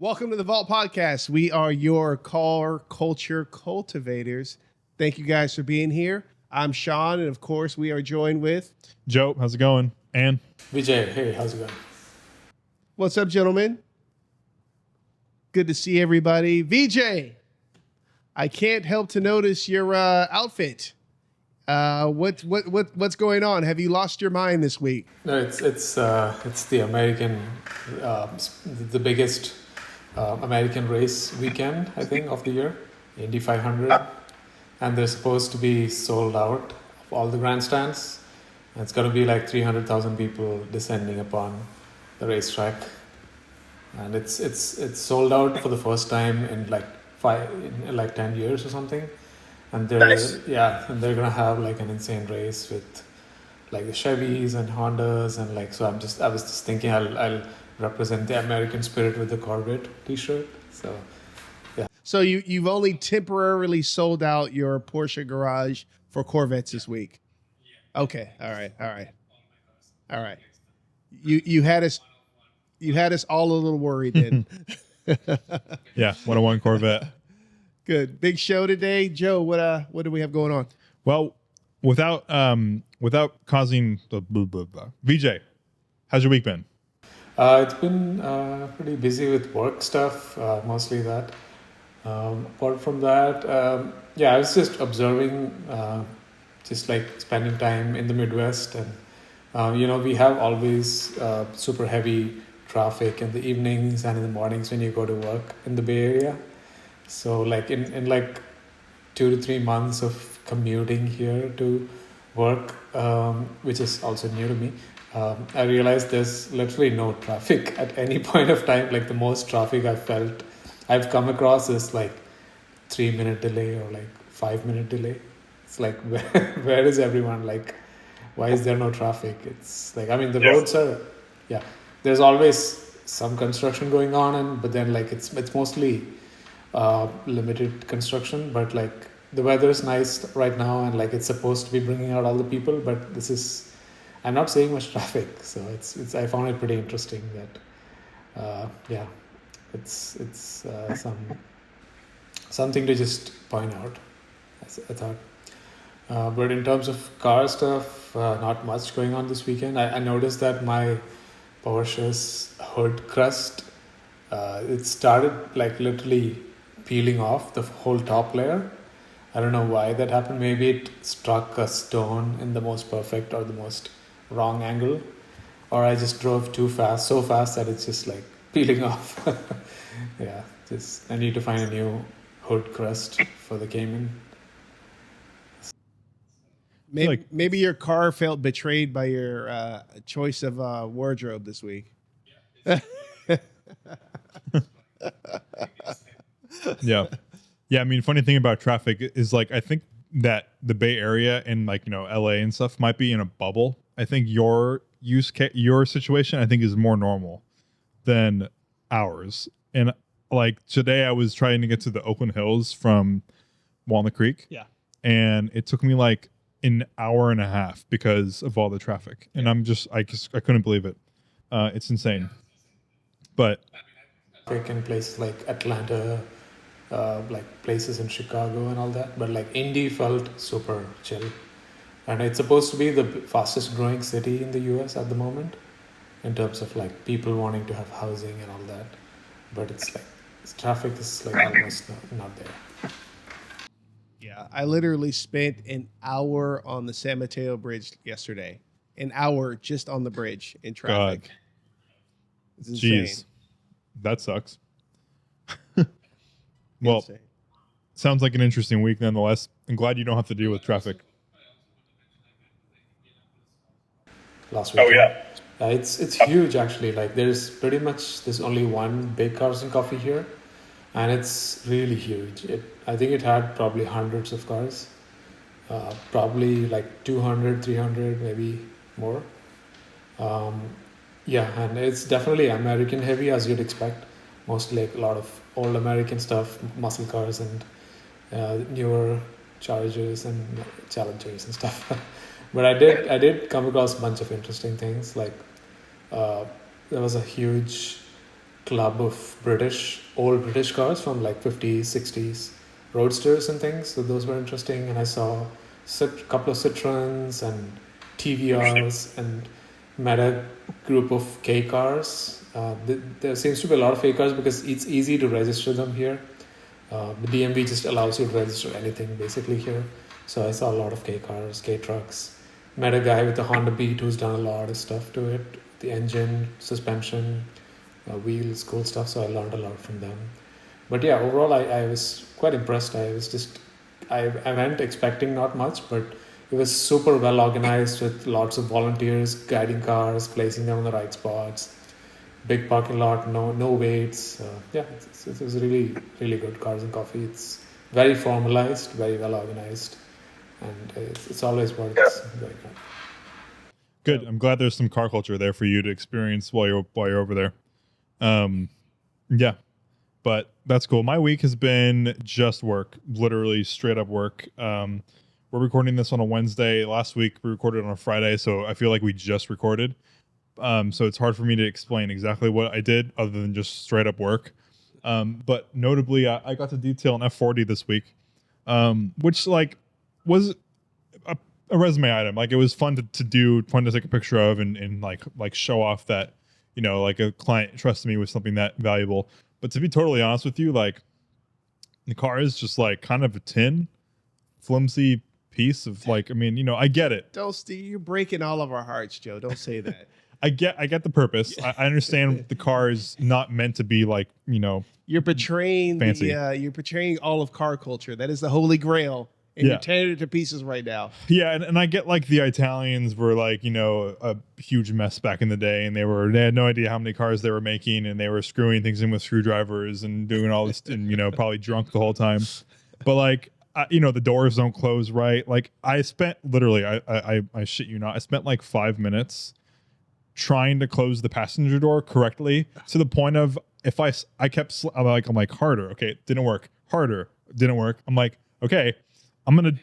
Welcome to the Vault Podcast. We are your car culture cultivators. Thank you guys for being here. I'm Shaun, and of course, we are joined with Joe. How's it going? And Vijay, hey, how's it going? what's up, gentlemen? Good to see everybody. VJ, I can't help to notice your outfit. What's going on? Have you lost your mind this week? No, it's the American, the biggest American race weekend, I think, of the year, Indy 500, and they're supposed to be sold out of all the grandstands. And it's going to be like 300,000 people descending upon the racetrack, and it's sold out for the first time in like 10 years or something. And they're gonna have like an insane race with like the Chevys and Hondas and like, so I was just thinking I'll represent the American spirit with the Corvette T-shirt. So yeah. So you've only temporarily sold out your Porsche garage for Corvettes this week. Okay. All right. You had us all a little worried then. yeah, 101 Corvette. Good. Big show today. Joe, what do we have going on? Well, without causing the VJ, how's your week been? It's been pretty busy with work stuff, mostly that. Apart from that, I was just observing, just like spending time in the Midwest, and we have always super heavy traffic in the evenings and in the mornings when you go to work in the Bay Area. So like in like 2 to 3 months of commuting here to work, which is also new to me, I realized there's literally no traffic at any point of time. Like the most traffic I've come across is like 3-minute delay or like 5-minute delay. It's like, where is everyone? Like, why is there no traffic? It's like, I mean, the roads are, there's always some construction going on, but then like it's mostly limited construction, but like the weather is nice right now, and like it's supposed to be bringing out all the people, but I'm not seeing much traffic, so it's I found it pretty interesting that it's something to just point out, I thought. But in terms of car stuff, not much going on this weekend. I noticed that my Porsche's hood crust, it started like literally peeling off the whole top layer. I don't know why that happened. Maybe it struck a stone in the most perfect or the most wrong angle, or I just drove too fast, so fast that it's just like peeling off. I need to find a new hood crust for the Cayman. Maybe your car felt betrayed by your choice of wardrobe this week. Yeah. I mean, funny thing about traffic is like I think that the Bay Area and like LA and stuff might be in a bubble. I think your situation I think is more normal than ours. And like today I was trying to get to the Oakland Hills from Walnut Creek. Yeah. And it took me like an hour and a half because of all the traffic. And I couldn't believe it. It's insane. But In places like Atlanta, like places in Chicago and all that, but like Indy felt super chill, and it's supposed to be the fastest growing city in the US at the moment in terms of like people wanting to have housing and all that, but it's like traffic is like almost not there. Yeah, I literally spent an hour on the San Mateo Bridge yesterday. An hour just on the bridge in traffic. God. It's insane. Jeez, that sucks. Well, Insane. Sounds like an interesting week nonetheless. I'm glad you don't have to deal with traffic. Last week. It's huge actually. Like there's only one big Cars and Coffee here, and it's really huge. I think it had probably hundreds of cars, probably like 200, 300, maybe more. And it's definitely American heavy, as you'd expect. Mostly like a lot of old American stuff, muscle cars and newer Chargers and Challengers and stuff. But I did come across a bunch of interesting things. Like there was a huge club of old British cars from like 50s, 60s, roadsters and things. So those were interesting. And I saw a couple of Citroens and TVRs and met a group of K cars. There seems to be a lot of K cars because it's easy to register them here. The DMV just allows you to register anything basically here. So I saw a lot of K cars, K trucks. Met a guy with a Honda Beat who's done a lot of stuff to it, the engine, suspension, wheels, cool stuff. So I learned a lot from them. But yeah, overall, I was quite impressed. I went expecting not much, but it was super well organized with lots of volunteers guiding cars, placing them in the right spots. Big parking lot, no waits. Yeah, it was really, really good. Cars and Coffee. It's very formalized, very well organized, and it's always worth going on. Good. I'm glad there's some car culture there for you to experience while you're over there. Yeah, but that's cool. My week has been just work, literally straight up work. We're recording this on a Wednesday. Last week we recorded on a Friday, so I feel like we just recorded. So it's hard for me to explain exactly what I did other than just straight up work. But notably, I got to detail an F40 this week, which like was a resume item. Like it was fun to do, fun to take a picture of, and like show off that, you know, like a client trusted me with something that valuable. But to be totally honest with you, like the car is just like kind of a tin, flimsy piece of like, I mean, you know, I get it. Don't, Steve, you're breaking all of our hearts, Joe. Don't say that. I get the purpose. I understand the car is not meant to be like, you know, You're betraying fancy. you're betraying all of car culture. That is the holy grail. And you're tearing it to pieces right now. Yeah, and I get like the Italians were like, you know, a huge mess back in the day, and they had no idea how many cars they were making, and they were screwing things in with screwdrivers and doing all this, and you know, probably drunk the whole time. But like, you know, the doors don't close right. Like I spent literally, I shit you not, I spent like 5 minutes trying to close the passenger door correctly to the point of if I kept I'm like harder, okay, it didn't work, harder, didn't work. I'm like, okay,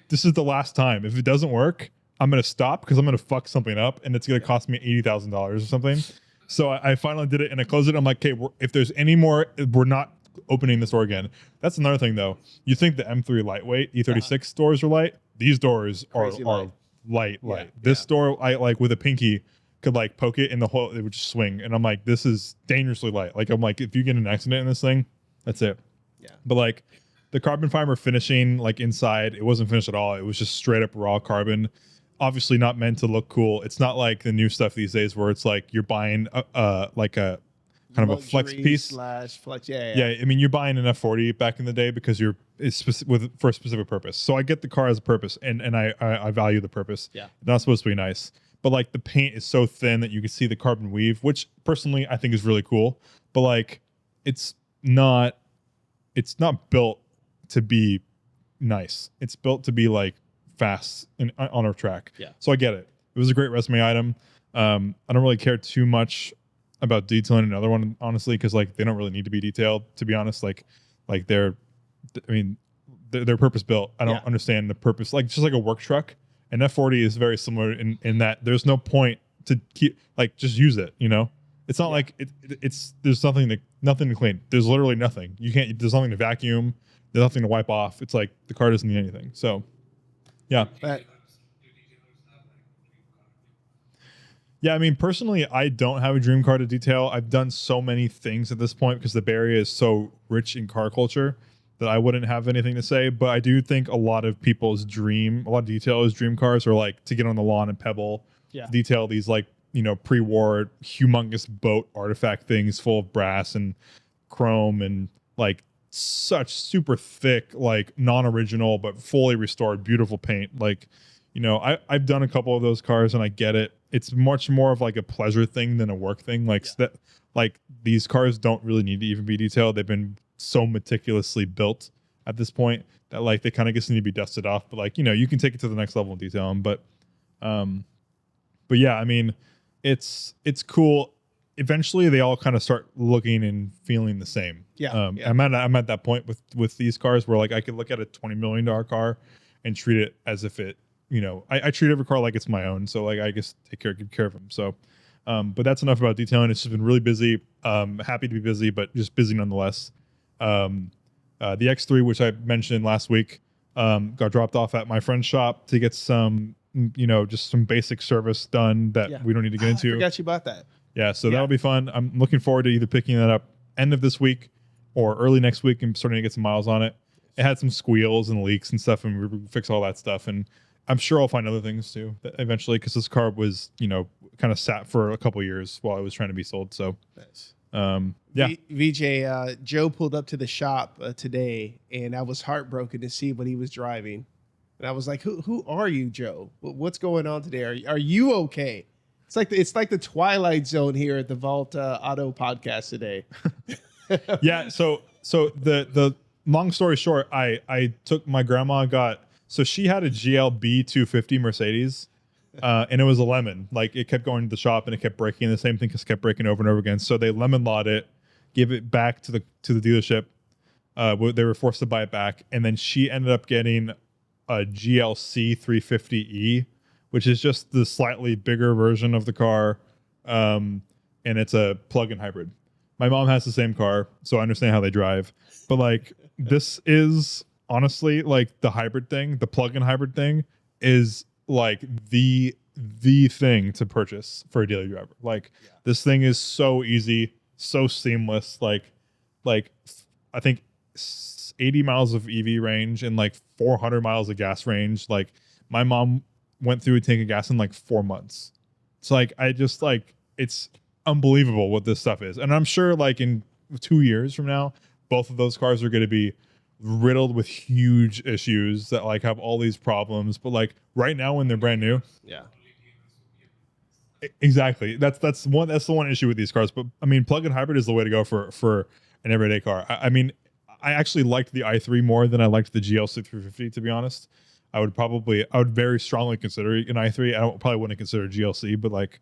this is the last time. If it doesn't work, I'm gonna stop because I'm gonna fuck something up and it's gonna cost me $80,000 or something. So I finally did it and I closed it. I'm like, okay, if there's any more, we're not opening this door again. That's another thing though. You think the M3 lightweight E36 doors are light? These doors are light. This door, I like with a pinky could like poke it in the hole, it would just swing. And I'm like, this is dangerously light. Like I'm like, if you get an accident in this thing, that's it. Yeah. But like the carbon fiber finishing, like inside, it wasn't finished at all. It was just straight up raw carbon. Obviously not meant to look cool. It's not like the new stuff these days where it's like you're buying like a kind of a flex piece. Flex, yeah. I mean, you're buying an F40 back in the day because it's for a specific purpose. So I get the car as a purpose, and I value the purpose. Yeah, it's not supposed to be nice, but like the paint is so thin that you can see the carbon weave, which personally I think is really cool. But like, it's not built to be nice. It's built to be like fast and on our track. Yeah. So I get it. It was a great resume item. I don't really care too much about detailing another one, honestly, because like they don't really need to be detailed, to be honest. Like they're purpose built. I don't understand the purpose. Like just like a work truck, an F40 is very similar in that there's no point to keep like just use it. You know, it's not like it's there's nothing to clean. There's literally nothing. There's nothing to vacuum. There's nothing to wipe off. It's like the car doesn't need anything. So, yeah. Yeah, I mean, personally, I don't have a dream car to detail. I've done so many things at this point because the Bay Area is so rich in car culture that I wouldn't have anything to say. But I do think a lot of people's a lot of detail is dream cars, or like to get on the lawn and pebble, detail these like, you know, pre-war humongous boat artifact things full of brass and chrome and like such super thick, like non-original but fully restored beautiful paint. Like, you know, I've done a couple of those cars and I get it. It's much more of like a pleasure thing than a work thing. Like that, like these cars don't really need to even be detailed. They've been so meticulously built at this point that like they kind of just need to be dusted off. But like, you know, you can take it to the next level and detail them. But yeah, I mean, it's cool. Eventually they all kind of start looking and feeling the same. I'm at that point with these cars where like I could look at a $20 million car and treat it as if it, you know, I treat every car like it's my own. So like I just good care of them. So But that's enough about detailing. It's just been really busy. Happy to be busy, but just busy nonetheless. The X3, which I mentioned last week, got dropped off at my friend's shop to get some, just some basic service done that we don't need to get into. I forgot you about that. Yeah, so that'll be fun. I'm looking forward to either picking that up end of this week or early next week and starting to get some miles on it. It had some squeals and leaks and stuff, and we fix all that stuff. And I'm sure I'll find other things too eventually, because this car was, kind of sat for a couple years while it was trying to be sold. So, Nice. VJ, Joe pulled up to the shop today, and I was heartbroken to see what he was driving. And I was like, "Who are you, Joe? What's going on today? Are you okay?" It's like the Twilight Zone here at the Valt Auto Podcast today. Yeah. So the long story short, I took my grandma so she had a GLB 250 Mercedes, and it was a lemon. Like, it kept going to the shop and it kept breaking. The same thing just kept breaking over and over again. So they lemon lawed it, give it back to the dealership. They were forced to buy it back, and then she ended up getting a GLC 350E, which is just the slightly bigger version of the car, and it's a plug-in hybrid. My mom has the same car, so I understand how they drive. But like, this is honestly like the hybrid thing, the plug-in hybrid thing is like the thing to purchase for a daily driver. Like, this thing is so easy, so seamless. Like I think 80 miles of EV range and like 400 miles of gas range. Like, my mom went through a tank of gas in like 4 months. It's like, it's unbelievable what this stuff is. And I'm sure like in 2 years from now, both of those cars are going to be riddled with huge issues that like have all these problems. But like right now, when they're brand new, exactly. That's the one issue with these cars. But I mean, plug-in hybrid is the way to go for an everyday car. I mean, I actually liked the i3 more than I liked the GLC 350, to be honest. I would very strongly consider an i3. Probably wouldn't consider GLC, but like,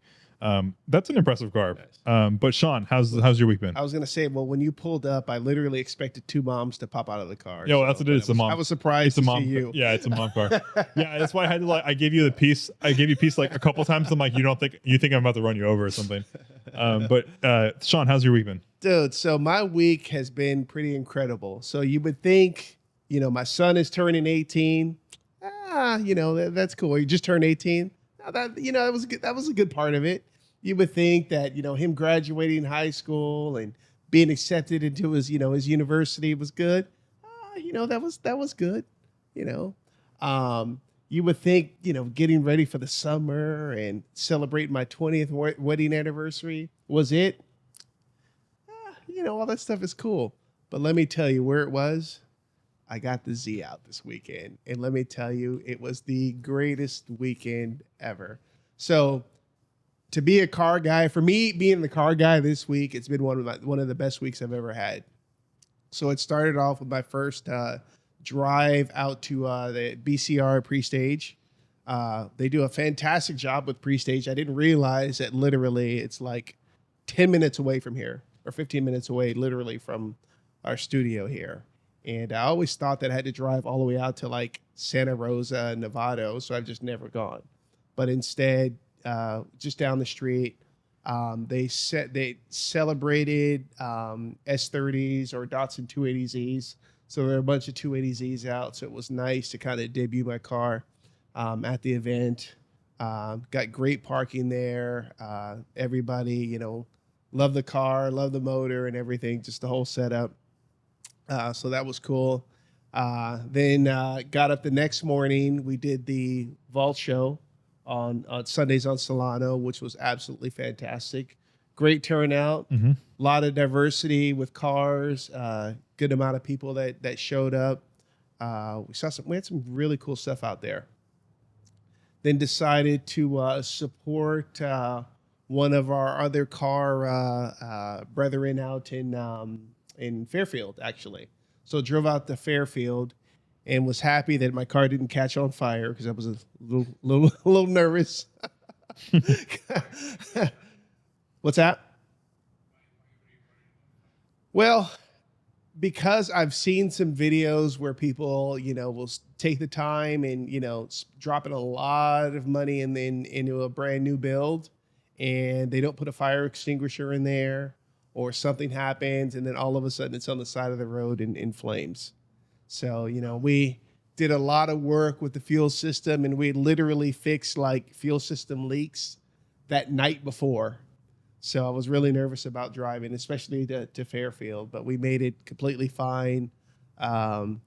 that's an impressive car. But Shaun, how's your week been? I was gonna say, well, when you pulled up, I literally expected two moms to pop out of the car. Yeah, well, that's what it is. It's a mom. I was surprised to see you. Yeah, it's a mom car. Yeah, that's why I had to I gave you the piece. I gave you peace like a couple times. I'm like, you think I'm about to run you over or something. But Shaun, how's your week been? Dude, so my week has been pretty incredible. So you would think, my son is turning 18. That's cool. You just turned 18. That was good. That was a good part of it. You would think that, him graduating high school and being accepted into his university was good. That was good. You would think, getting ready for the summer and celebrating my 20th wedding anniversary was it. All that stuff is cool. But let me tell you where it was. I got the Z out this weekend, and let me tell you, it was the greatest weekend ever. So, to be a car guy, for me being the car guy this week, it's been one of the best weeks I've ever had. So it started off with my first drive out to the BCR pre-stage. They do a fantastic job with pre-stage. I didn't realize that literally it's like 10 minutes away from here, or 15 minutes away, literally from our studio here. And I always thought that I had to drive all the way out to like Santa Rosa, Nevada, so I've just never gone. But instead, just down the street, they celebrated S30s or Datsun 280Zs. So there are a bunch of 280Zs out. So it was nice to kind of debut my car at the event. Got great parking there. Everybody, loved the car, loved the motor and everything, just the whole setup. So that was cool. Then got up the next morning. We did the Valt show on Sundays on Solano, which was absolutely fantastic. Great turnout. Mm-hmm. A lot of diversity with cars. Good amount of people that showed up. We had some really cool stuff out there. Then decided to support one of our other car brethren out in Fairfield, actually. So drove out to Fairfield and was happy that my car didn't catch on fire because I was a little nervous. What's that? Well, because I've seen some videos where people, will take the time and, dropping a lot of money into a brand new build. and they don't put a fire extinguisher in there, or something happens and then all of a sudden it's on the side of the road in flames. So, we did a lot of work with the fuel system, and we literally fixed like fuel system leaks that night before. So I was really nervous about driving, especially to Fairfield, but we made it completely fine. There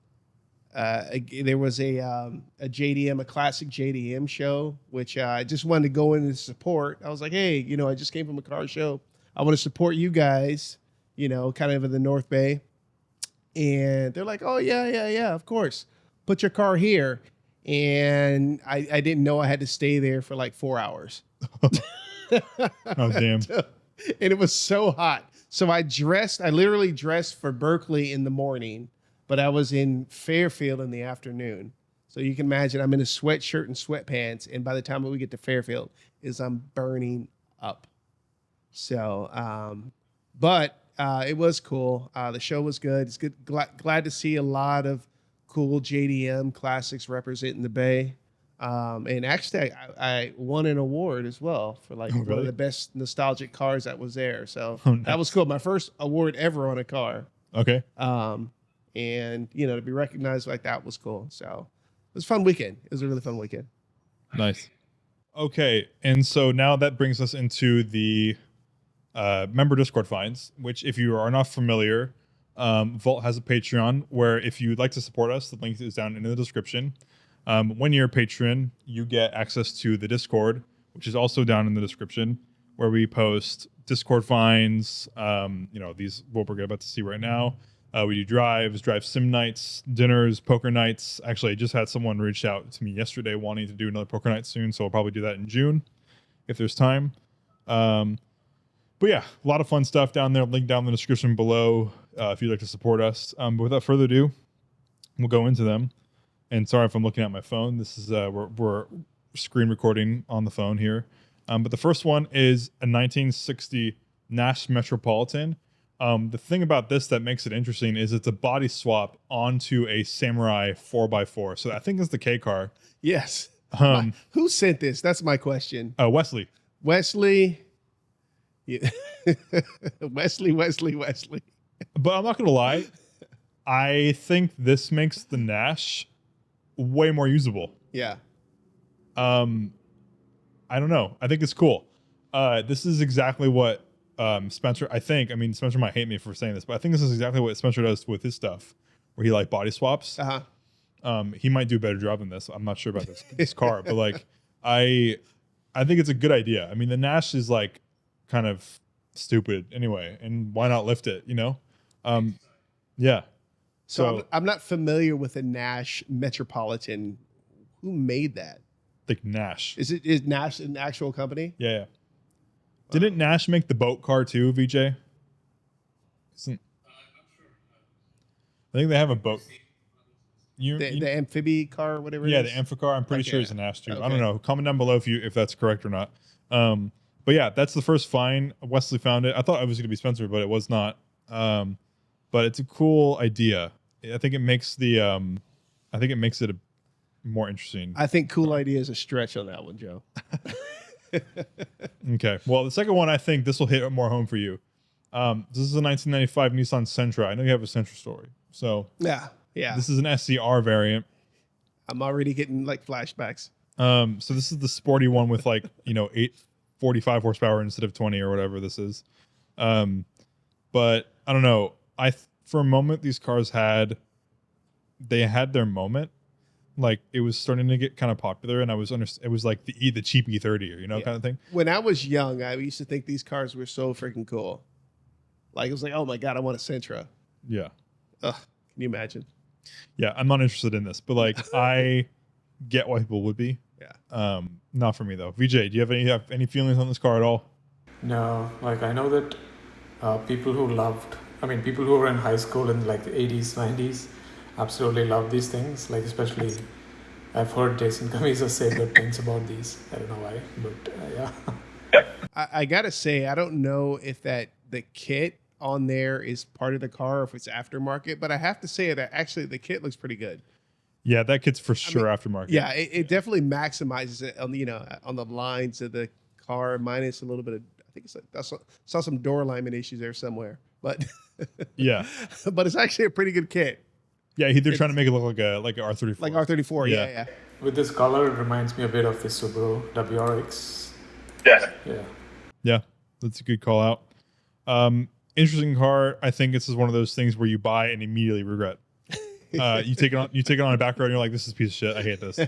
was a JDM, a classic JDM show, which I just wanted to go in and support. I was like, hey, I just came from a car show. I want to support you guys, kind of in the North Bay. And they're like, oh, yeah, of course. Put your car here. And I didn't know I had to stay there for like 4 hours. Oh, damn. And it was so hot. So I literally dressed for Berkeley in the morning, but I was in Fairfield in the afternoon. So you can imagine I'm in a sweatshirt and sweatpants. And by the time we get to Fairfield I'm burning up. So, but it was cool. The show was good. It's good. Glad to see a lot of cool JDM classics representing the Bay. And actually, I won an award as well for like one of the best nostalgic cars that was there. So that was cool. My first award ever on a car. Okay. And to be recognized like that was cool. So it was a fun weekend. It was a really fun weekend. Nice. Okay, and so now that brings us into the member Discord finds, which if you are not familiar, Valt has a Patreon where if you'd like to support us, the link is down in the description. When you're a patron, you get access to the Discord, which is also down in the description, where we post Discord finds, these what we're about to see right now. We do drive sim nights, dinners, poker nights. Actually, I just had someone reach out to me yesterday wanting to do another poker night soon, so I'll probably do that in June if there's time. But yeah, a lot of fun stuff down there. Link down in the description below if you'd like to support us. But without further ado, we'll go into them. And sorry if I'm looking at my phone. This is we're screen recording on the phone here. But the first one is a 1960 Nash Metropolitan. The thing about this that makes it interesting is it's a body swap onto a Samurai 4x4. So I think it's the K car. Yes. Who sent this? That's my question. Wesley. Yeah. Wesley. But I'm not going to lie. I think this makes the Nash way more usable. Yeah. I don't know. I think it's cool. This is exactly what Spencer, Spencer might hate me for saying this, but I think this is exactly what Spencer does with his stuff, where he like body swaps. He might do a better job than this. I'm not sure about this car, but like I think it's a good idea. I mean, the Nash is like kind of stupid anyway, and why not lift it? Yeah. So I'm not familiar with a Nash Metropolitan. Who made that? Like Nash. Is Nash an actual company? Yeah. Didn't Nash make the boat car too, VJ? I think they have a boat. The amphibia car, or whatever. Yeah, the amphicar. I'm pretty sure it's a Nash too. Okay. I don't know. Comment down below if that's correct or not. But yeah, that's the first find. Wesley found it. I thought it was going to be Spencer, but it was not. But it's a cool idea. I think it makes it more interesting. I think cool idea is a stretch on that one, Joe. Okay. Well, the second one, I think this will hit more home for you. This is a 1995 Nissan Sentra. I know you have a Sentra story. So yeah. This is an SCR variant. I'm already getting like flashbacks. So this is the sporty one with like 845 horsepower instead of 20 or whatever this is. But I don't know. For a moment these cars had their moment. Like it was starting to get kind of popular, and it was like the cheap E30 kind of thing. When I was young, I used to think these cars were so freaking cool. Like it was like, oh my god, I want a Sentra. Yeah. Ugh, can you imagine? Yeah, I'm not interested in this, but like I get why people would be. Yeah. Not for me though. VJ, do you have any feelings on this car at all? No, like I know that people who were in high school in like the 80s, 90s, absolutely love these things. Like especially, I've heard Jason Caviezel say good things about these. I don't know why, but yeah. I gotta say, I don't know if the kit on there is part of the car or if it's aftermarket, but I have to say that actually the kit looks pretty good. Yeah, that kit's for sure aftermarket. Yeah, it definitely maximizes it on on the lines of the car minus a little bit of, I think I saw some door alignment issues there somewhere, but Yeah. but it's actually a pretty good kit. Yeah, they're trying to make it look like an R34. Like R34, yeah. With this color, it reminds me a bit of the Subaru WRX. Yeah. Yeah. Yeah, that's a good call out. Interesting car. I think this is one of those things where you buy and immediately regret. You take it on a back road and you're like, this is a piece of shit. I hate this.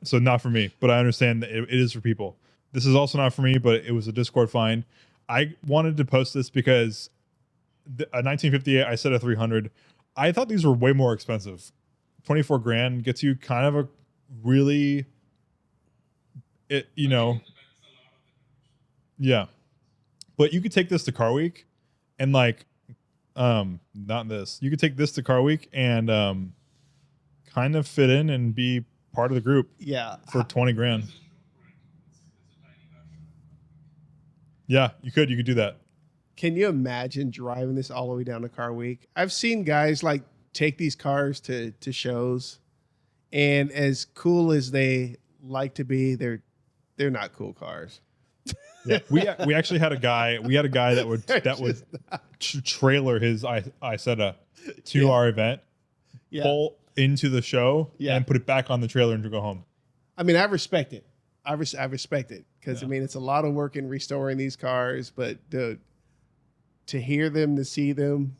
So not for me, but I understand that it is for people. This is also not for me, but it was a Discord find. I wanted to post this because a 1958, I said a 300. I thought these were way more expensive. 24 grand gets you kind of a really, yeah. But you could take this to Car Week and not this. You could take this to Car Week and kind of fit in and be part of the group. Yeah. For 20 grand. Yeah, you could do that. Can you imagine driving this all the way down to Car Week? I've seen guys like take these cars to shows, and as cool as they like to be, they're not cool cars. Yeah, we actually had a guy. We had a guy that would trailer his Isetta to our event, pull into the show, and put it back on the trailer and to go home. I mean, I respect it. I respect it because I mean it's a lot of work in restoring these cars, but to hear them, to see them,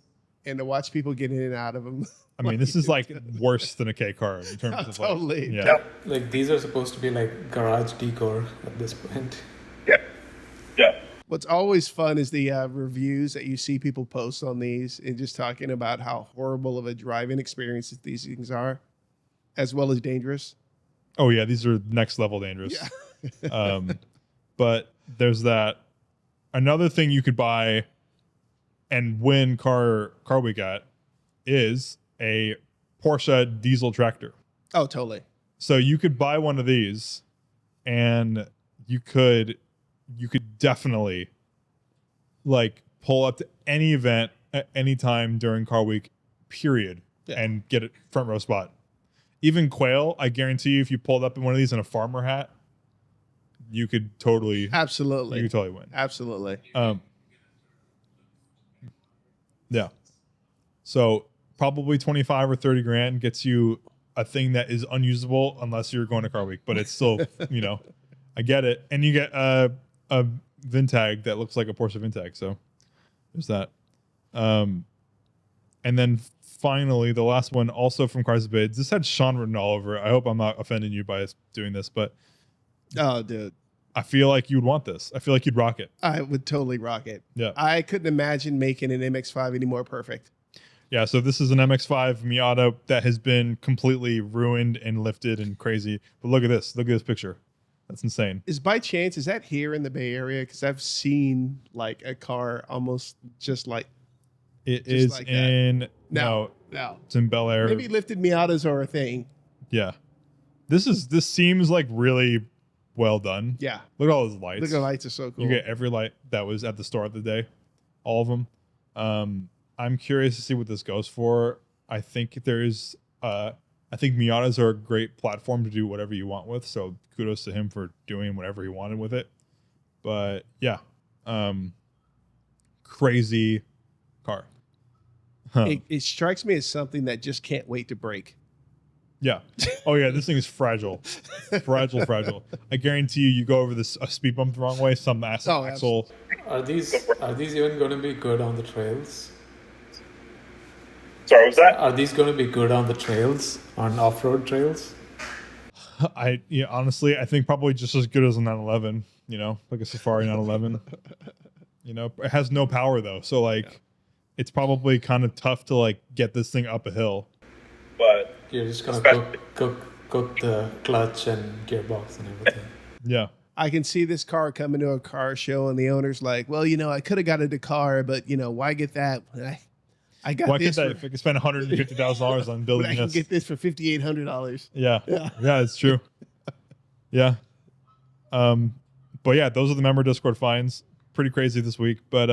and to watch people get in and out of them. I mean, this is like worse than a K car in terms of totally. Like these are supposed to be like garage decor at this point. Yeah. What's always fun is the reviews that you see people post on these and just talking about how horrible of a driving experience these things are, as well as dangerous. Oh yeah, these are next level dangerous. Yeah. But there's that. Another thing you could buy and win car week at is a Porsche diesel tractor. Oh, totally. So you could buy one of these and you could definitely like pull up to any event at any time during car week, period, and get a front row spot. Even Quail, I guarantee you, if you pulled up in one of these in a farmer hat, you could totally win. Absolutely. Yeah. So probably 25 or 30 grand gets you a thing that is unusable unless you're going to car week, but it's still, I get it. And you get a Vintag that looks like a Porsche Vintag. So there's that. And then finally, the last one, also from Cars Bids. This had Shaun written all over it. I hope I'm not offending you by doing this, but oh, dude, I feel like you'd want this. I feel like you'd rock it. I would totally rock it. Yeah, I couldn't imagine making an MX-5 any more perfect. Yeah, so this is an MX-5 Miata that has been completely ruined and lifted and crazy. But look at this. Look at this picture. That's insane. Is that here in the Bay Area? Because I've seen like a car almost just like it is like in no, it's in Bel Air. Maybe lifted Miatas are a thing. Yeah, this seems like really well done. Yeah, look at all those lights. Look at the lights are so cool. You get every light that was at the start of the day, all of them. I'm curious to see what this goes for. I think I think Miatas are a great platform to do whatever you want with. So kudos to him for doing whatever he wanted with it. But yeah, crazy car. Huh. It strikes me as something that just can't wait to break. Yeah. Oh yeah, this thing is fragile, fragile. I guarantee you go over a speed bump the wrong way, some axle. Are these even going to be good on the trails? Sorry, what was that? Are these going to be good on the trails, on off-road trails? Honestly, I think probably just as good as a 911. Like a Safari 911. It has no power though, so like, it's probably kind of tough to like get this thing up a hill. But you're just gonna cook the clutch and gearbox and everything. Yeah. I can see this car coming to a car show and the owner's like, well, I could have got a Dakar, but why get that? I got this. If I could spend $150,000 on building I can get this for $5,800. Yeah, it's true. Yeah. But yeah, those are the member Discord finds. Pretty crazy this week. But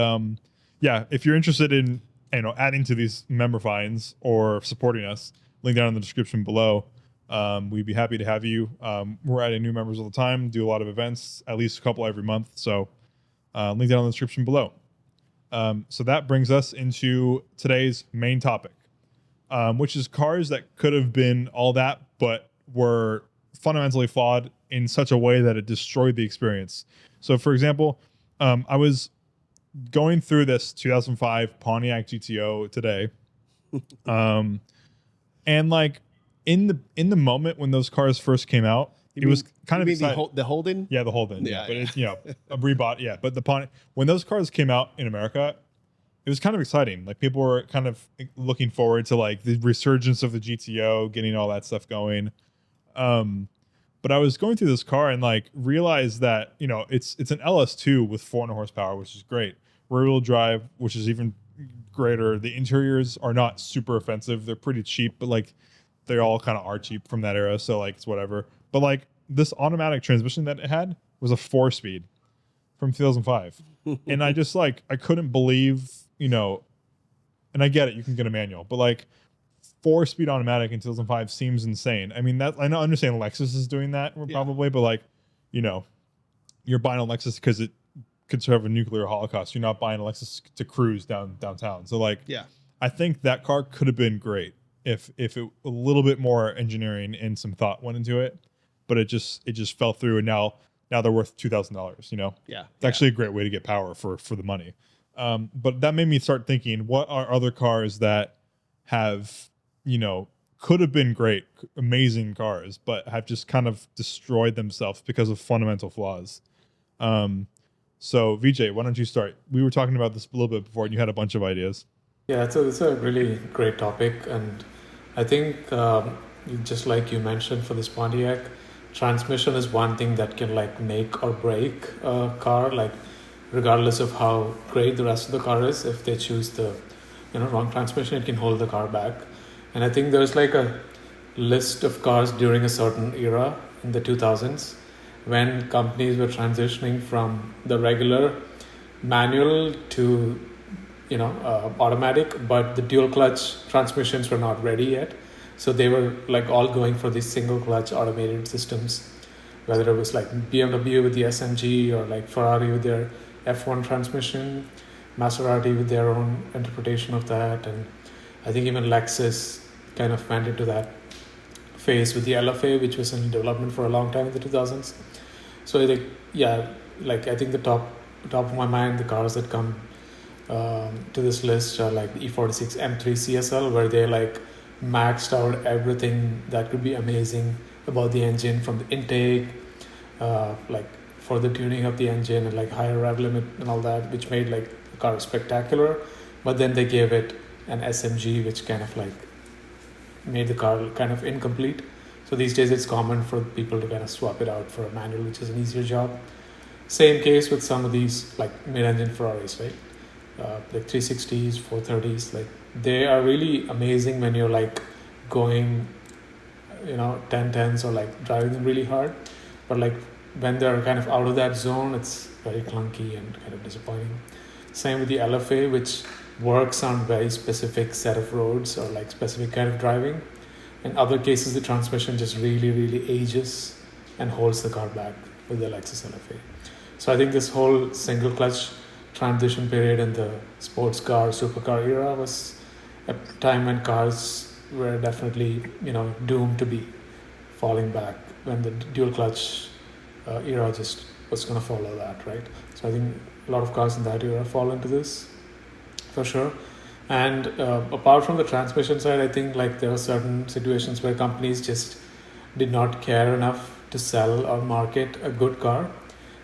yeah, if you're interested in adding to these member finds or supporting us, link down in the description below. We'd be happy to have you. We're adding new members all the time, do a lot of events, at least a couple every month. So link down in the description below. So that brings us into today's main topic, which is cars that could have been all that, but were fundamentally flawed in such a way that it destroyed the experience. So, for example, I was going through this 2005 Pontiac GTO today, and like in the moment when those cars first came out, it was kind of the Holden. Yeah, the Holden. Yeah, but yeah. it's a rebought. Yeah, but the Pontiac, when those cars came out in America, it was kind of exciting. Like people were kind of looking forward to like the resurgence of the GTO, getting all that stuff going. But I was going through this car and like realized that it's an LS2 with 400 horsepower, which is great. Rear-wheel drive, which is even greater. The interiors are not super offensive; they're pretty cheap, but like they all kind of are cheap from that era, so like it's whatever. But like this automatic transmission that it had was a 4-speed from 2005, and I just like I couldn't believe and I get it, you can get a manual, but like 4-speed automatic in 2005 seems insane. I mean, that I understand Lexus is doing that probably, but like, you're buying a Lexus because it could serve a nuclear holocaust. You're not buying a Lexus to cruise downtown. So like, I think that car could have been great if it a little bit more engineering and some thought went into it, but it just fell through, and now they're worth $2,000. It's actually a great way to get power for the money. But that made me start thinking, what are other cars that have could have been great, amazing cars, but have just kind of destroyed themselves because of fundamental flaws. So Vijay, why don't you start? We were talking about this a little bit before, and you had a bunch of ideas. Yeah, it's a really great topic, and I think just like you mentioned for this Pontiac, transmission is one thing that can like make or break a car, like regardless of how great the rest of the car is. If they choose the wrong transmission, it can hold the car back. And I think there's like a list of cars during a certain era in the 2000s when companies were transitioning from the regular manual to automatic, but the dual clutch transmissions were not ready yet. So they were like all going for these single clutch automated systems, whether it was like BMW with the SMG or like Ferrari with their F1 transmission, Maserati with their own interpretation of that, and I think even Lexus kind of went into that phase with the LFA, which was in development for a long time in the 2000s. So I think, I think the top of my mind, the cars that come to this list are like the E46 M3 CSL, where they like maxed out everything that could be amazing about the engine, from the intake, like for the tuning of the engine and like higher rev limit and all that, which made like the car spectacular. But then they gave it an SMG, which kind of like made the car kind of incomplete. So these days it's common for people to kind of swap it out for a manual, which is an easier job. Same case with some of these like mid-engine Ferraris, right? Like 360s, 430s, like they are really amazing when you're like going 1010s or like driving them really hard, but like when they're kind of out of that zone, it's very clunky and kind of disappointing. Same with the LFA, which works on very specific set of roads or like specific kind of driving. In other cases, the transmission just really, really ages and holds the car back with the Lexus LFA. So I think this whole single clutch transition period in the sports car, supercar era was a time when cars were definitely, doomed to be falling back, when the dual clutch era just was going to follow that, right? So I think a lot of cars in that era fall into this for sure. And apart from the transmission side, I think like there are certain situations where companies just did not care enough to sell or market a good car.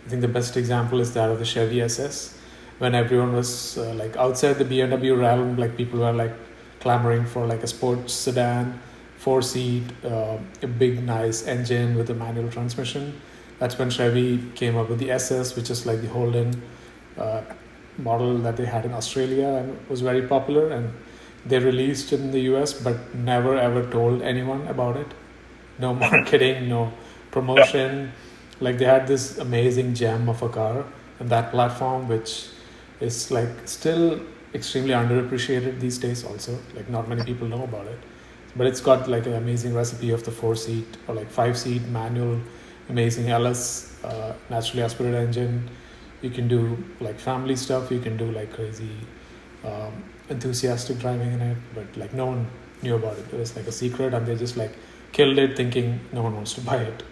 I think the best example is that of the Chevy SS, when everyone was like outside the BMW realm, like people were like clamoring for like a sports sedan, 4-seat, a big nice engine with a manual transmission. That's when Chevy came up with the SS, which is like the Holden model that they had in Australia and was very popular, and they released it in the US but never ever told anyone about it. No marketing, no promotion. Like they had this amazing gem of a car and that platform, which is like still extremely underappreciated these days also. Like not many people know about it, but it's got like an amazing recipe of the 4-seat or like 5-seat manual, amazing LS, naturally aspirated engine. You can do like family stuff. You can do like crazy, enthusiastic driving in it, but like no one knew about it. It was like a secret, and they just like killed it, thinking no one wants to buy it.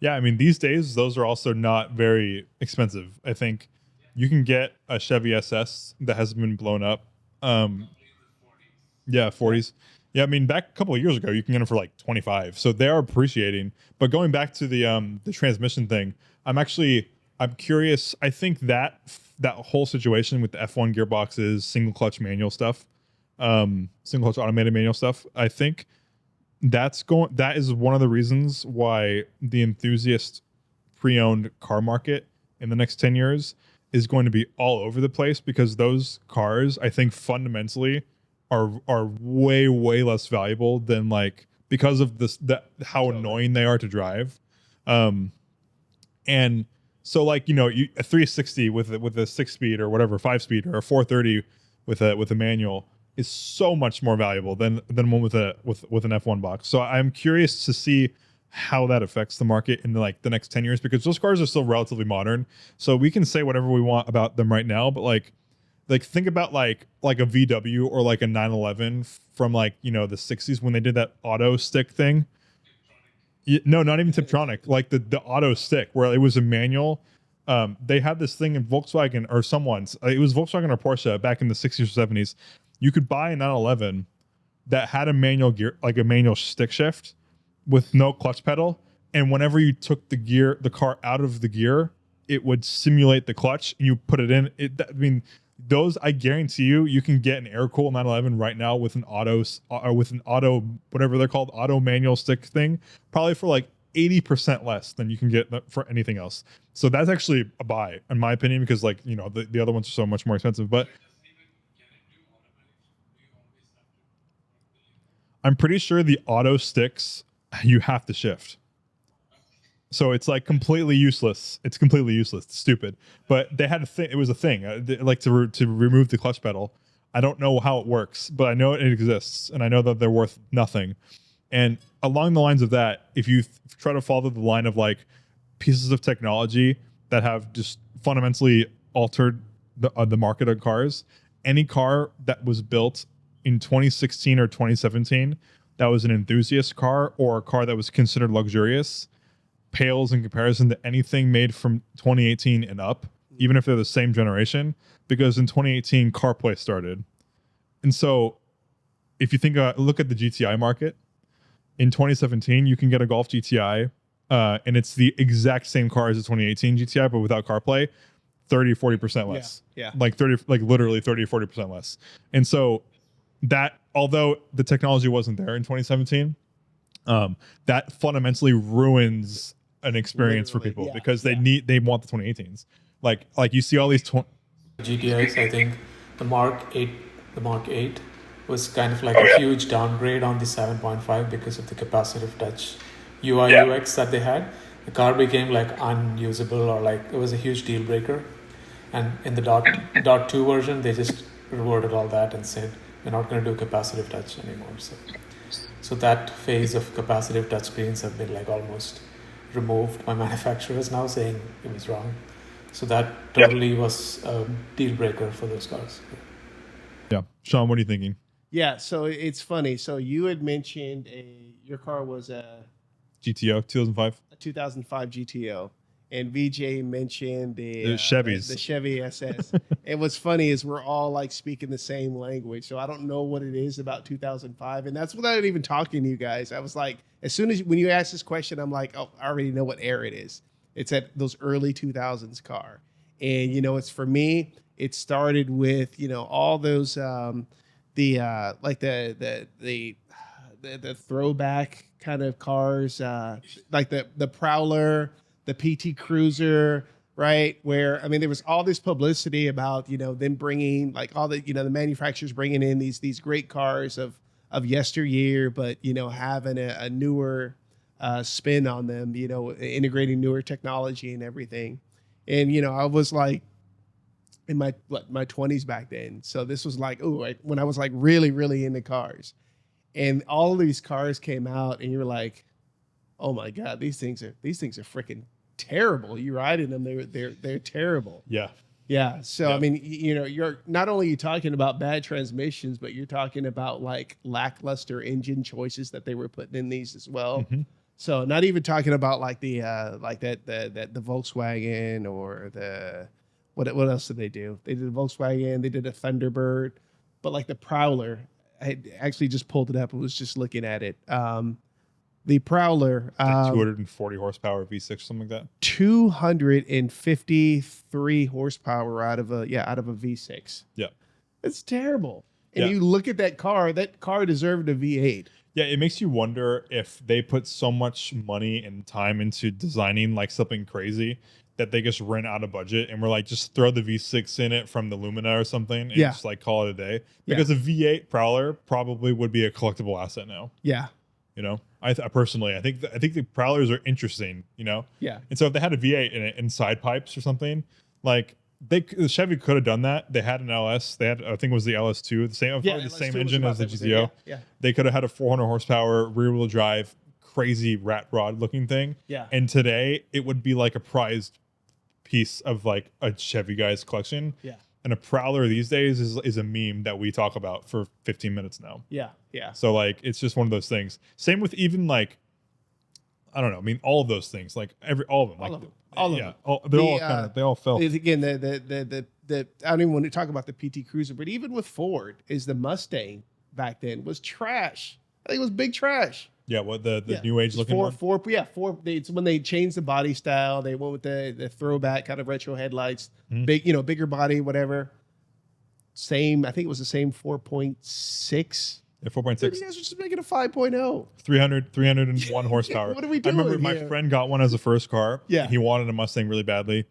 Yeah, I mean, these days those are also not very expensive. I think you can get a Chevy SS that hasn't been blown up. Yeah, 40s. Yeah, I mean, back a couple of years ago, you can get them for like 25. So they are appreciating. But going back to the transmission thing, I'm curious. I think that whole situation with the F1 gearboxes, single clutch manual stuff, single clutch automated manual stuff, I think that is one of the reasons why the enthusiast pre-owned car market in the next 10 years is going to be all over the place, because those cars, I think, fundamentally are way less valuable than, like, because of how annoying they are to drive. And so, like, a 360 with a 6-speed or whatever, 5-speed, or a 430 with a manual is so much more valuable than one with an F1 box. So I'm curious to see how that affects the market in the next 10 years, because those cars are still relatively modern. So we can say whatever we want about them right now, but like think about like a VW or like a 911 from the 60s, when they did that auto stick thing. No, not even Tiptronic, like the auto stick, where it was a manual. They had this thing in Volkswagen, or someone's, it was Volkswagen or Porsche back in the 60s or 70s. You could buy a 911 that had a manual gear, like a manual stick shift with no clutch pedal. And whenever you took the car out of the gear, it would simulate the clutch, and you put it in. Those, I guarantee you can get an air-cooled 911 right now with an auto, whatever they're called, auto manual stick thing, probably for like 80% less than you can get for anything else. So that's actually a buy, in my opinion, because the other ones are so much more expensive. But I'm pretty sure the auto sticks, you have to shift. So it's like completely useless. It's completely useless. It's stupid. But they had a thing. It was a thing, to remove the clutch pedal. I don't know how it works, but I know it exists, and I know that they're worth nothing. And along the lines of that, if you try to follow the line of like pieces of technology that have just fundamentally altered the market of cars, any car that was built in 2016 or 2017 that was an enthusiast car, or a car that was considered luxurious, pales in comparison to anything made from 2018 and up, even if they're the same generation, because in 2018 CarPlay started. And so if you look at the GTI market, in 2017 you can get a Golf GTI, and it's the exact same car as the 2018 GTI, but without CarPlay, 30-40% less. Yeah. Literally 30-40% less. And so that, although the technology wasn't there in 2017, that fundamentally ruins an experience for people, because they want the 2018s. Like you see all these GTIs, I think the Mark 8 was kind of like a huge downgrade on the 7.5 because of the capacitive touch UI UX that they had. The car became like unusable, or like it was a huge deal breaker. And in the dot 2 version, they just reverted all that and said we're not going to do capacitive touch anymore. So that phase of capacitive touchscreens have been like almost removed by manufacturers now, saying it was wrong. So that totally was a deal breaker for those cars. Yeah. Shaun, what are you thinking? Yeah, so it's funny. So you had mentioned your car was a GTO 2005. A 2005 GTO, and VJ mentioned the Chevys, the Chevy SS. And what's funny is we're all like speaking the same language. So I don't know what it is about 2005, and that's without even talking to you guys. I was like, as soon as when you asked this question, I'm like, oh, I already know what era it is. It's at those early 2000s car, and it's, for me, it started with all those the throwback kind of cars, like the Prowler, the PT Cruiser, right? Where, I mean, there was all this publicity about, them bringing, like, all the, the manufacturers bringing in these great cars of yesteryear, but, having a newer spin on them, integrating newer technology and everything. And, I was like, in my 20s back then. So this was like, when I was like really, really into cars. And all of these cars came out and you're like, oh my God, these things are freaking terrible. You ride in them, they're terrible. Yeah. Yeah. So Yeah. I mean, you're not only you talking about bad transmissions, but you're talking about like lackluster engine choices that they were putting in these as well. Mm-hmm. So not even talking about like the the Volkswagen or the what else did they do? They did a Volkswagen, they did a Thunderbird, but like the Prowler, I actually just pulled it up and was just looking at it. The Prowler, 240 horsepower V6, something like that. 253 horsepower out of a V6. Yeah. It's terrible. And Yeah. you look at that car deserved a V8. Yeah, it makes you wonder if they put so much money and time into designing like something crazy that they just ran out of budget and were like, just throw the V6 in it from the Lumina or something and just like call it a day. Because a V8 Prowler probably would be a collectible asset now. Yeah. You know, I personally, I think the Prowlers are interesting. You know, Yeah. And so if they had a V8 in it and side pipes or something, like Chevy could have done that. They had an LS. They had, I think it was the LS2, the same, probably the same engine as the GTO. Yeah. They could have had a 400 horsepower rear wheel drive, crazy rat rod looking thing. Yeah. And today it would be like a prized piece of like a Chevy guy's collection. Yeah. And a Prowler these days is a meme that we talk about for 15 minutes now. Yeah. Yeah. So like it's just one of those things. Same with even like, I don't know. I mean, all of those things, like all of them, like all of yeah, them. they all fell. Again, the I don't even want to talk about the PT Cruiser, but even with Ford, is the Mustang back then was trash. I think it was big trash. Yeah, what the new age looking one? Ford. It's when they changed the body style. They went with the throwback kind of retro headlights, bigger body, whatever. Same, I think it was the same 4.6. Yeah, 4.6. You guys are just making a 5.0. 301 horsepower. What are we I remember doing my here? friend got one as a first car. Yeah. He wanted a Mustang really badly.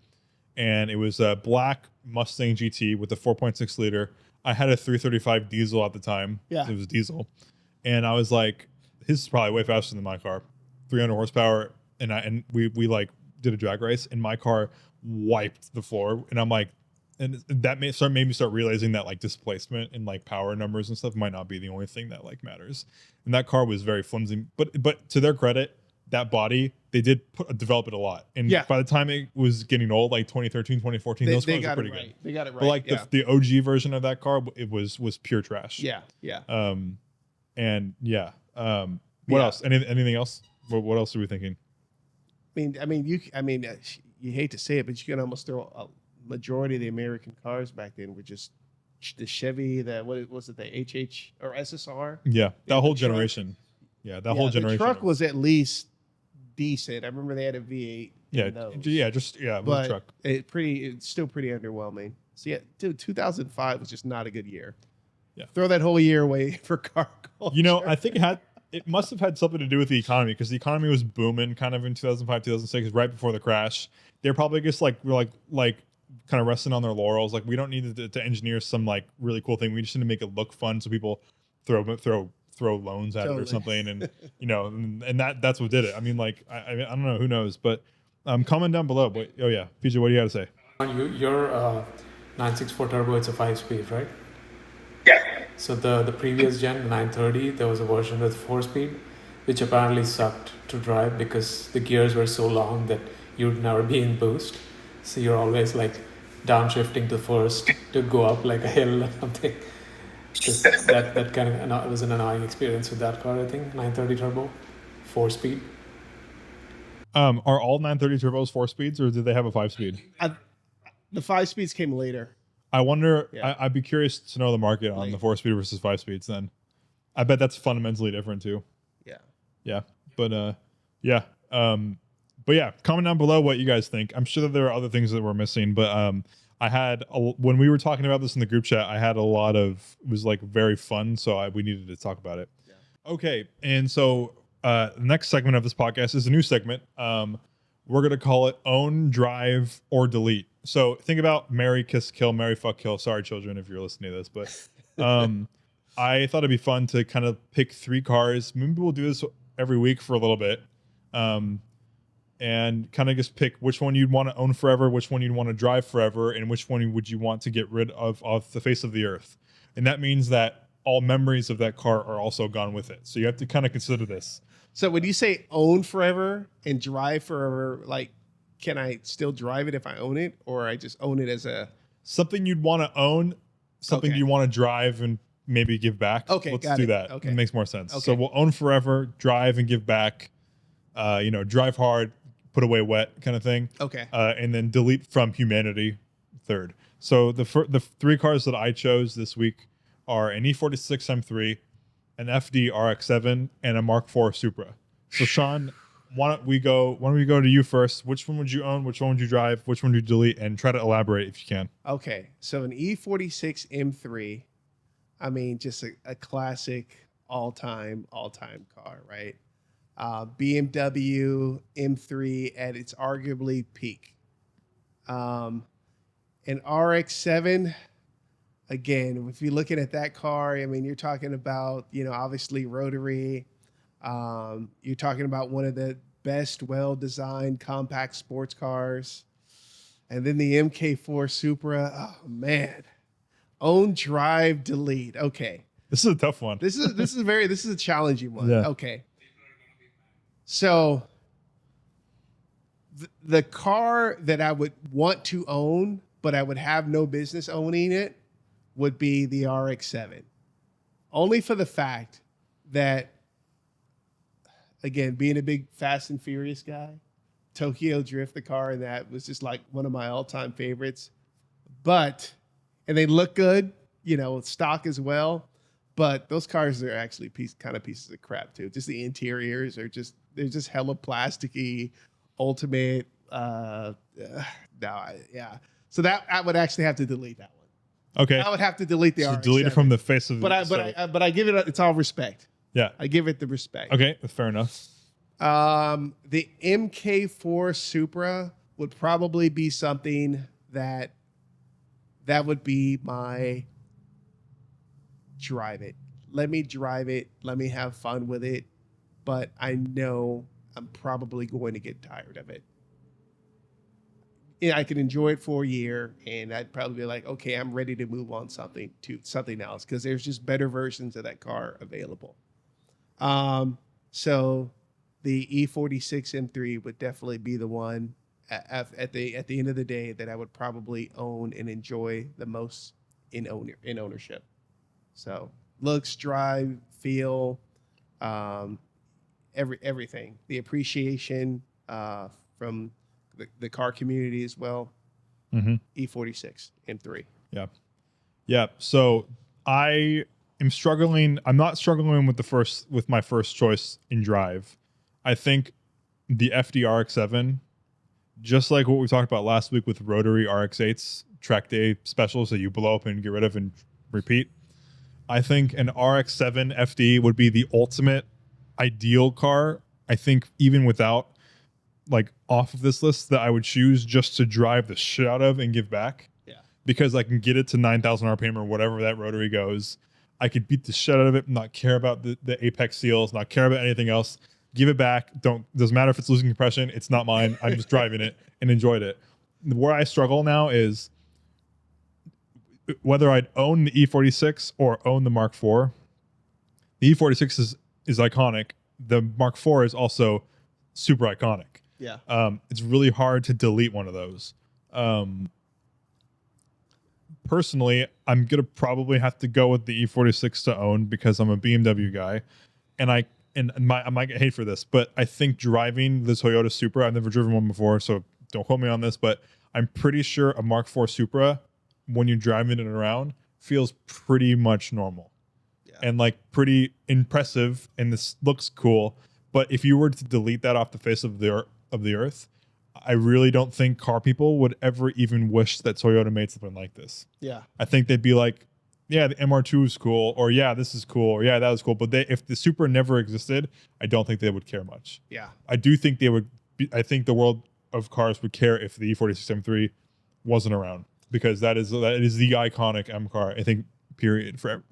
And it was a black Mustang GT with a 4.6 liter. I had a 335 diesel at the time. Yeah. It was diesel. And I was like, his is probably way faster than my car. 300 horsepower. And we like did a drag race and my car wiped the floor. And I'm like, and that made me start realizing that like displacement and like power numbers and stuff might not be the only thing that like matters. And that car was very flimsy, but to their credit, that body, they did develop it a lot. And by the time it was getting old, like 2013, 2014, those cars were pretty good. They got it right. But like the OG version of that car, it was pure trash. Yeah. Yeah. And yeah. What else? Anything else? What else are we thinking? I mean, you hate to say it, but you can almost throw a majority of the American cars back then were just the Chevy, what was it, the HH or SSR? Yeah, that whole generation. Yeah, that whole generation. The truck was at least decent. I remember they had a V8. Yeah, it was a truck. It's still pretty underwhelming. So yeah, dude, 2005 was just not a good year. Yeah, throw that whole year away for car culture. You know, I think it must have had something to do with the economy because the economy was booming kind of in 2005, 2006, right before the crash. They're probably just like kind of resting on their laurels. Like we don't need to engineer some like really cool thing. We just need to make it look fun so people throw loans at it or something. And you know, and that's what did it. I mean, like I don't know, who knows, but comment down below. But oh yeah, PJ, what do you got to say? Your 964 turbo, it's a 5-speed, right? Yeah. So the previous gen, the 930, there was a version with 4-speed, which apparently sucked to drive because the gears were so long that you'd never be in boost. So you're always like downshifting to first to go up like a hill or something. Just that kind of was an annoying experience with that car. I think 930 turbo, 4-speed. Are all 930 turbos 4-speeds or did they have a 5-speed? The 5-speeds came later. I wonder. Yeah. I'd be curious to know the market on the 4-speed versus 5-speeds. Then, I bet that's fundamentally different too. Yeah. Yeah, but yeah. But yeah, comment down below what you guys think. I'm sure that there are other things that we're missing, but I had when we were talking about this in the group chat, I had a lot of it was like very fun, so we needed to talk about it. Yeah. Okay, and so the next segment of this podcast is a new segment. We're gonna call it Own, Drive, or Delete. So think about marry, kiss, kill, marry, fuck, kill. Sorry, children, if you're listening to this, but I thought it'd be fun to kind of pick 3 cars. Maybe we'll do this every week for a little bit. and kind of just pick which one you'd want to own forever, which one you'd want to drive forever, and which one would you want to get rid of off the face of the earth. And that means that all memories of that car are also gone with it. So you have to kind of consider this. So when you say own forever and drive forever, like, can I still drive it if I own it, or I just own it as a something you'd want to own, something Okay. you want to drive and maybe give back? Okay, let's got do it. that. Okay. It makes more sense. Okay. So we'll own forever, drive and give back. Drive hard, put away wet, kind of thing. Okay. And then delete from humanity third. So the three cars that I chose this week are an E46 M3, an FD RX7, and a Mark IV Supra. So Shaun, why don't we go to you first? Which one would you own? Which one would you drive? Which one would you delete? And try to elaborate if you can. Okay, so an E46 M3, I mean, just a classic all-time car, right? BMW M3 at its arguably peak. An RX-7, again, if you're looking at that car, I mean, you're talking about, obviously rotary. You're talking about one of the best well-designed compact sports cars. And then the MK4 Supra. Oh man. Own, drive, delete. Okay. This is a tough one. This is a challenging one. Yeah. Okay. So the car that I would want to own, but I would have no business owning it, would be the RX-7. Only for the fact that, again, being a big Fast and Furious guy, Tokyo Drift, the car in that, was just like one of my all-time favorites. And they look good, stock as well. But those cars are actually kind of pieces of crap too. Just the interiors they're just hella plasticky, ultimate. So that I would actually have to delete that one. Okay. I would have to delete the So RX-7. delete it from the face of. But I give it it's all respect. Yeah. I give it the respect. Okay. Fair enough. The MK4 Supra would probably be something that would be my drive it. Let me drive it. Let me have fun with it. But I know I'm probably going to get tired of it. I can enjoy it for a year, and I'd probably be like, okay, I'm ready to move on to something else, because there's just better versions of that car available. So the E46 M3 would definitely be the one at the end of the day that I would probably own and enjoy the most in ownership. So looks, drive, feel, everything, the appreciation from the car community as well. Mm-hmm. E46 M3. Yeah. So I am struggling. I'm not struggling with my first choice in drive. I think the FD-RX-7, just like what we talked about last week with rotary RX-8s, track day specials that you blow up and get rid of and repeat, I think an RX-7 FD would be the ultimate ideal car. I think even without, like, off of this list, that I would choose just to drive the shit out of and give back. Yeah. Because I can get it to 9,000 RPM or whatever that rotary goes. I could beat the shit out of it, not care about the apex seals, not care about anything else. Give it back. Doesn't matter if it's losing compression. It's not mine. I'm just driving it and enjoyed it. Where I struggle now is whether I'd own the E46 or own the Mark IV. The E46 is iconic. The Mark IV is also super iconic. Yeah. It's really hard to delete one of those. Personally, I'm gonna probably have to go with the E46 to own because I'm a BMW guy, and I might get hate for this, but I think driving the Toyota Supra, I've never driven one before, so don't quote me on this, but I'm pretty sure a Mark IV Supra, when you're driving it around, feels pretty much normal. Yeah. And like pretty impressive, and this looks cool. But if you were to delete that off the face of the earth, I really don't think car people would ever even wish that Toyota made something like this. Yeah. I think they'd be like, yeah, the MR2 is cool, or yeah, this is cool, or yeah, that was cool. But if the Supra never existed, I don't think they would care much. Yeah. I do think they would. I think the world of cars would care if the E46 M3 wasn't around, because that is the iconic M car. I think, period, for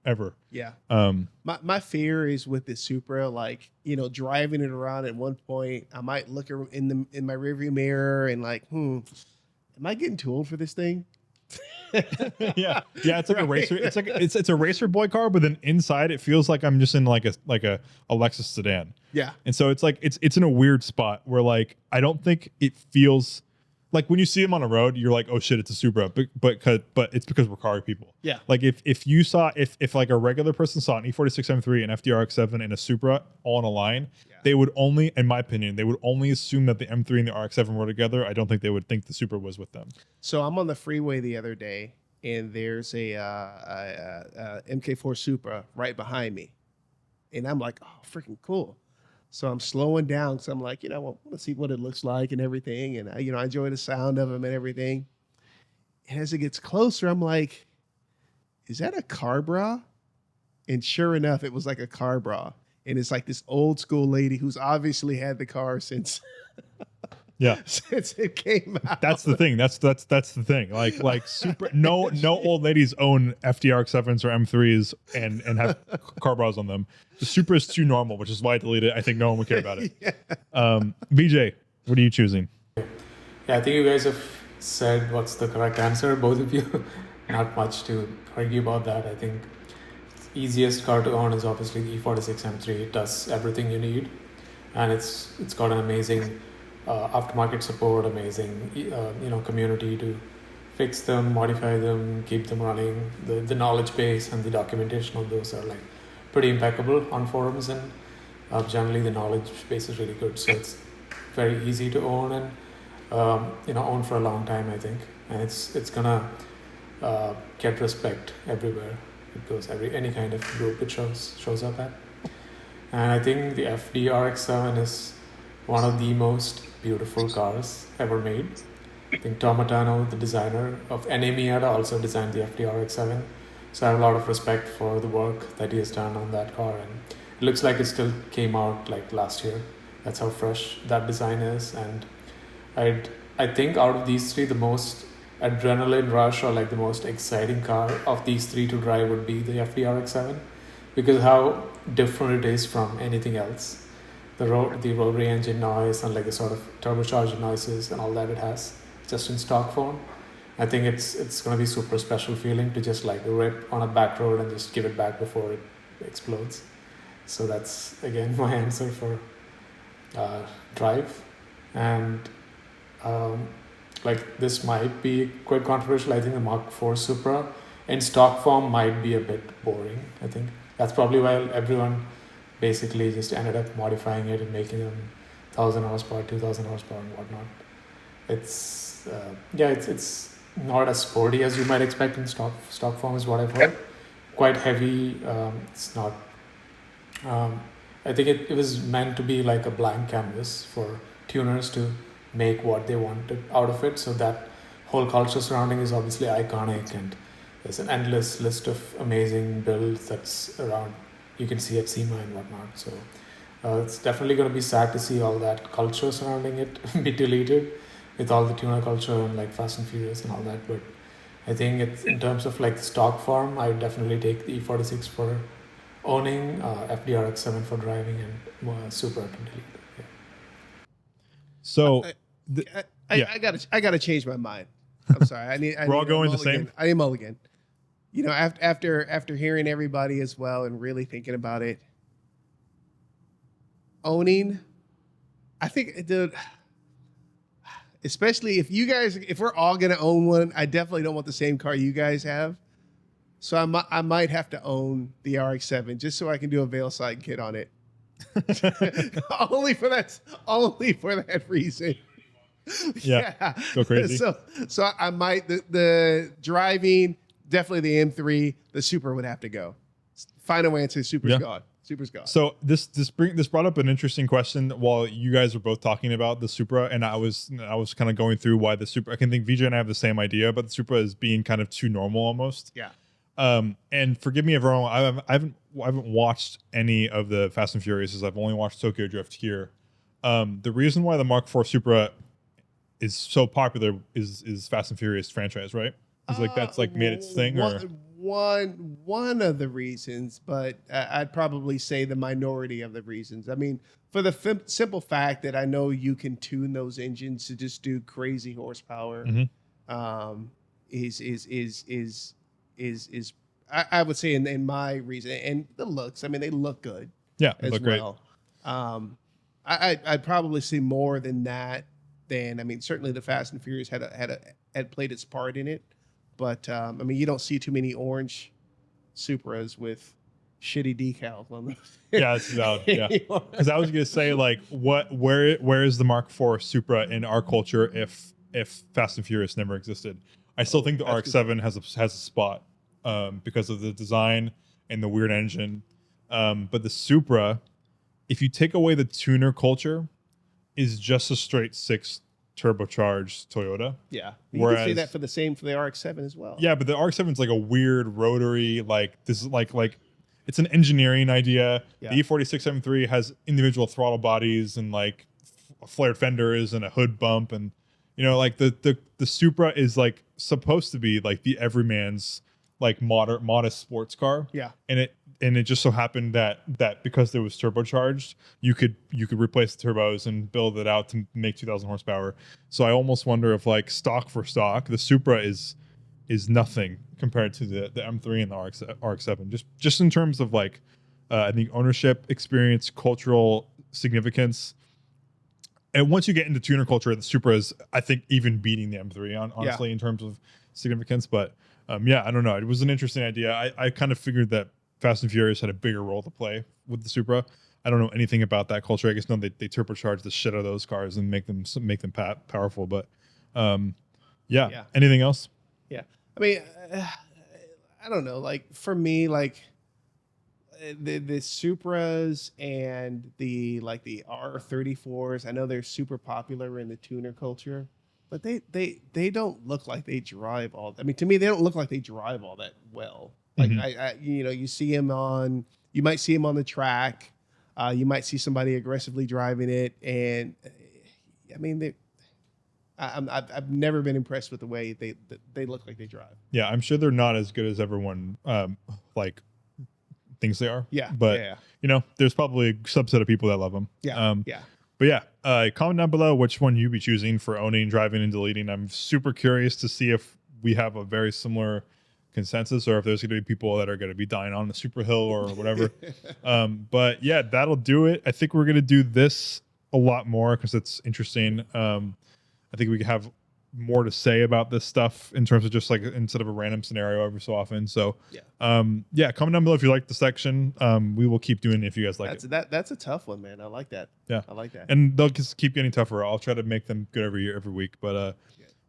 ever. Yeah. Um, My fear is with the Supra, like, driving it around at one point, I might look in my rearview mirror and like, am I getting too old for this thing? yeah, it's like a Right. racer. It's like it's a racer boy car, but then inside it feels like I'm just in like a Lexus sedan. Yeah. And so it's like it's in a weird spot where like I don't think it feels like when you see them on the road, you're like, oh shit, it's a Supra, but it's because we're car people. Yeah. Like if you saw if like a regular person saw an E46 M3, an FDRX7, and a Supra all in a line, they would only, in my opinion, they would only assume that the M3 and the RX7 were together. I don't think they would think the Supra was with them. So I'm on the freeway the other day, and there's a MK4 Supra right behind me, and I'm like, oh, freaking cool. So I'm slowing down because I'm like, let's see what it looks like and everything, and I enjoy the sound of them and everything. And as it gets closer, I'm like, is that a car bra? And sure enough, it was like a car bra, and it's like this old school lady who's obviously had the car since Yeah. since it came out. That's the thing. That's the thing. Like super no old ladies own FDRX7s or M3s and have car bras on them. The Supra is too normal, which is why I deleted it. I think no one would care about it. VJ, what are you choosing? Yeah, I think you guys have said what's the correct answer, both of you. Not much to argue about that. I think the easiest car to own is obviously the E46 M3. It does everything you need, and it's got an amazing aftermarket support, amazing community to fix them, modify them, keep them running. The knowledge base and the documentation of those are like pretty impeccable on forums, and generally the knowledge base is really good. So it's very easy to own and own for a long time, I think, and it's gonna get respect everywhere it goes, any kind of group it shows up at. And I think the FDRX7 is one of the most beautiful cars ever made. I think Tomatano, the designer of NA Miata, also designed the FDRX7. So I have a lot of respect for the work that he has done on that car, and it looks like it still came out like last year. That's how fresh that design is. And I think out of these three, the most adrenaline rush or like the most exciting car of these three to drive would be the FDRX7, because how different it is from anything else. The rotary engine noise and like the sort of turbocharged noises and all that it has just in stock form. I think it's going to be super special feeling to just like rip on a back road and just give it back before it explodes. So that's again my answer for drive. And like this might be quite controversial. I think the Mark IV Supra in stock form might be a bit boring. I think that's probably why everyone basically just ended up modifying it and making them 1,000 horsepower, 2,000 horsepower and whatnot. It's it's not as sporty as you might expect in stock form is what I've heard. Quite heavy. It's not. I think it was meant to be like a blank canvas for tuners to make what they wanted out of it. So that whole culture surrounding is obviously iconic, and there's an endless list of amazing builds that's around. You can see at SEMA and whatnot. So it's definitely going to be sad to see all that culture surrounding it be deleted with all the tuner culture and like Fast and Furious and all that. But I think it's in terms of like stock form, I would definitely take the E46 for owning, FDRX7 for driving, and Supra to delete. Yeah. So I gotta change my mind. I'm sorry. We're all going the same? I need a mulligan. After hearing everybody as well and really thinking about it, owning, I think, dude, especially if we're all gonna own one, I definitely don't want the same car you guys have. So I might have to own the RX-7 just so I can do a veil side kit on it. only for that reason. Yeah. Go crazy. So I might the driving, definitely the M3, the Supra would have to go. Final answer, Supra's gone. Supra's gone. So this brought up an interesting question while you guys were both talking about the Supra, and I was kind of going through why the Supra. I can think VJ and I have the same idea, but the Supra is being kind of too normal almost. Yeah. And forgive me if I'm wrong, I haven't watched any of the Fast and Furious. I've only watched Tokyo Drift here. The reason why the Mark IV Supra is so popular is Fast and Furious franchise, right? It's like that's like made its thing, or one of the reasons, but I'd probably say the minority of the reasons. I mean, for the simple fact that I know you can tune those engines to just do crazy horsepower. Is I would say in my reason, and the looks. I mean, they look good. Yeah, they as look well. I'd probably see more than that. Than I mean, certainly the Fast and Furious had played its part in it, but I mean, you don't see too many orange Supras with shitty decals on them. Yeah, it's valid. Yeah, because I was gonna say like, where is the Mark IV Supra in our culture if Fast and Furious never existed? I still think the RX-7 has a spot because of the design and the weird engine, but the Supra, if you take away the tuner culture, is just a straight 6 turbocharged Toyota. Yeah, you can say that for the RX-7 as well. Yeah, but the RX-7 is like a weird rotary, like this is like it's an engineering idea. Yeah. The E46 M3 has individual throttle bodies and like flared fenders and a hood bump, and like the Supra is like supposed to be like the everyman's like modest sports car. Yeah, and it just so happened that because it was turbocharged, you could replace the turbos and build it out to make 2,000 horsepower. So I almost wonder if like stock for stock, the Supra is nothing compared to the M3 and the RX-7. Just in terms of like I think ownership, experience, cultural significance. And once you get into tuner culture, the Supra is, I think, even beating the M3 honestly in terms of significance. But yeah, I don't know. It was an interesting idea. I kind of figured that Fast and Furious had a bigger role to play with the Supra. I don't know anything about that culture. I guess they turbocharge the shit out of those cars and make them powerful. But yeah. Anything else? Yeah. I mean, I don't know. Like for me, like the Supras and the R34s. I know they're super popular in the tuner culture, but they don't look like they drive all. I mean, to me, they don't look like they drive all that well. Like you see him you might see him on the track. You might see somebody aggressively driving it, and I mean, I've never been impressed with the way they look like they drive. Yeah, I'm sure they're not as good as everyone like thinks they are. Yeah, but there's probably a subset of people that love them. Yeah, But yeah, comment down below which one you'd be choosing for owning, driving, and deleting. I'm super curious to see if we have a very similar consensus or if there's going to be people that are going to be dying on the super hill or whatever. But yeah, that'll do it. I think we're going to do this a lot more because it's interesting. I think we can have more to say about this stuff in terms of just like instead of a random scenario every so often. So yeah, comment down below if you like the section. We will keep doing it if you guys like it. That's a tough one, man. I like that. Yeah, I like that. And they'll just keep getting tougher. I'll try to make them good every week. But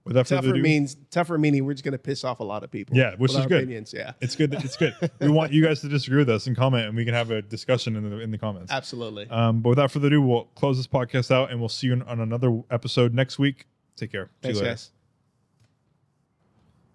without further ado, tougher meaning we're just going to piss off a lot of people. Yeah, which is good. Opinions, yeah, it's good. It's good. We want you guys to disagree with us and comment, and we can have a discussion in the comments. Absolutely. But without further ado, we'll close this podcast out, and we'll see you on another episode next week. Take care. Thanks, guys.